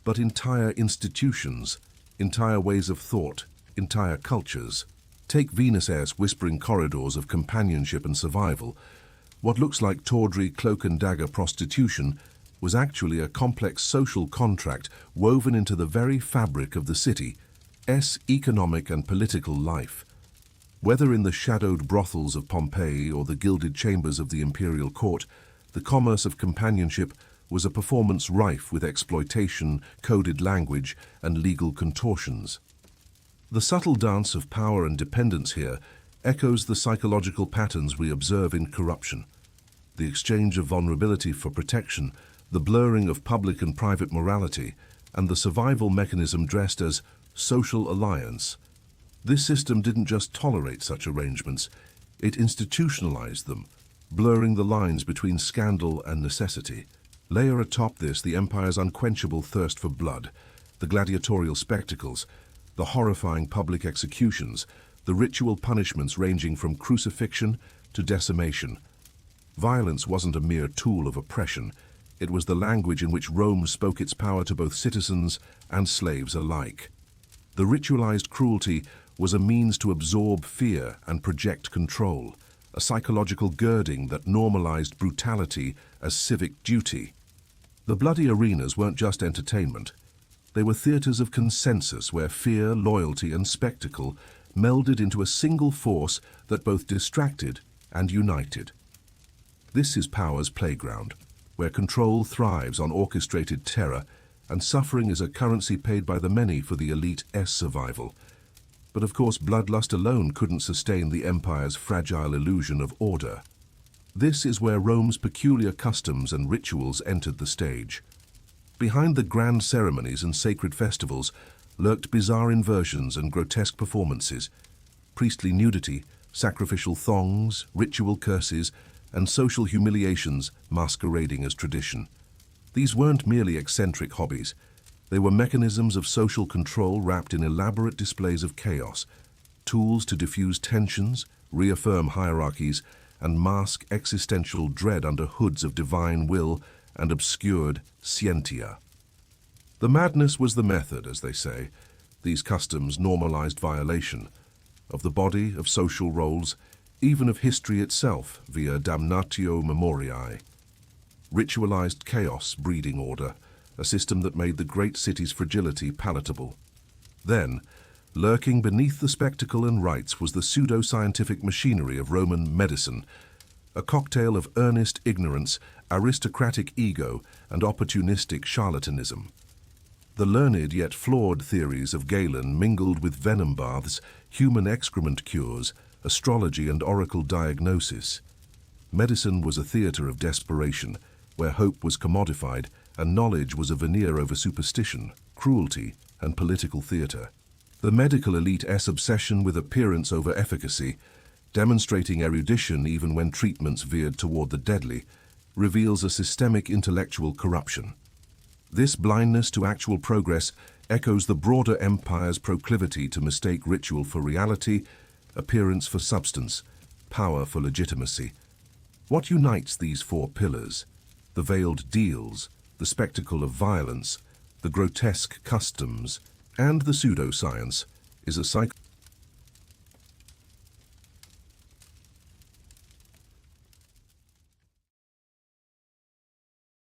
but entire institutions, entire ways of thought, entire cultures. Take Venus' whispering corridors of companionship and survival. What looks like tawdry cloak-and-dagger prostitution was actually a complex social contract woven into the very fabric of the city's economic and political life. Whether in the shadowed brothels of Pompeii or the gilded chambers of the imperial court, the commerce of companionship was a performance rife with exploitation, coded language, and legal contortions. The subtle dance of power and dependence here echoes the psychological patterns we observe in corruption. The exchange of vulnerability for protection, the blurring of public and private morality, and the survival mechanism dressed as social alliance. This system didn't just tolerate such arrangements, it institutionalized them, blurring the lines between scandal and necessity. Layer atop this the empire's unquenchable thirst for blood, the gladiatorial spectacles, the horrifying public executions, the ritual punishments ranging from crucifixion to decimation. Violence wasn't a mere tool of oppression, it was the language in which Rome spoke its power to both citizens and slaves alike. The ritualized cruelty was a means to absorb fear and project control, a psychological girding that normalized brutality as civic duty. The bloody arenas weren't just entertainment. They were theaters of consensus where fear, loyalty, and spectacle melded into a single force that both distracted and united. This is power's playground, where control thrives on orchestrated terror and suffering is a currency paid by the many for the elite's survival. But of course, bloodlust alone couldn't sustain the empire's fragile illusion of order. This is where Rome's peculiar customs and rituals entered the stage. Behind the grand ceremonies and sacred festivals lurked bizarre inversions and grotesque performances, priestly nudity, sacrificial thongs, ritual curses, and social humiliations masquerading as tradition. These weren't merely eccentric hobbies. They were mechanisms of social control wrapped in elaborate displays of chaos, tools to diffuse tensions, reaffirm hierarchies, and mask existential dread under hoods of divine will and obscured scientia. The madness was the method, as they say. These customs normalized violation of the body, of social roles, even of history itself via damnatio memoriae. Ritualized chaos breeding order, a system that made the great city's fragility palatable. Then, lurking beneath the spectacle and rites was the pseudo-scientific machinery of Roman medicine, a cocktail of earnest ignorance, aristocratic ego, and opportunistic charlatanism. The learned yet flawed theories of Galen mingled with venom baths, human excrement cures, astrology and oracle diagnosis. Medicine was a theater of desperation, where hope was commodified and knowledge was a veneer over superstition, cruelty, and political theater. The medical elite's obsession with appearance over efficacy, demonstrating erudition even when treatments veered toward the deadly, reveals a systemic intellectual corruption. This blindness to actual progress echoes the broader empire's proclivity to mistake ritual for reality, appearance for substance, power for legitimacy. What unites these four pillars, the veiled deals, the spectacle of violence, the grotesque customs, and the pseudoscience, is a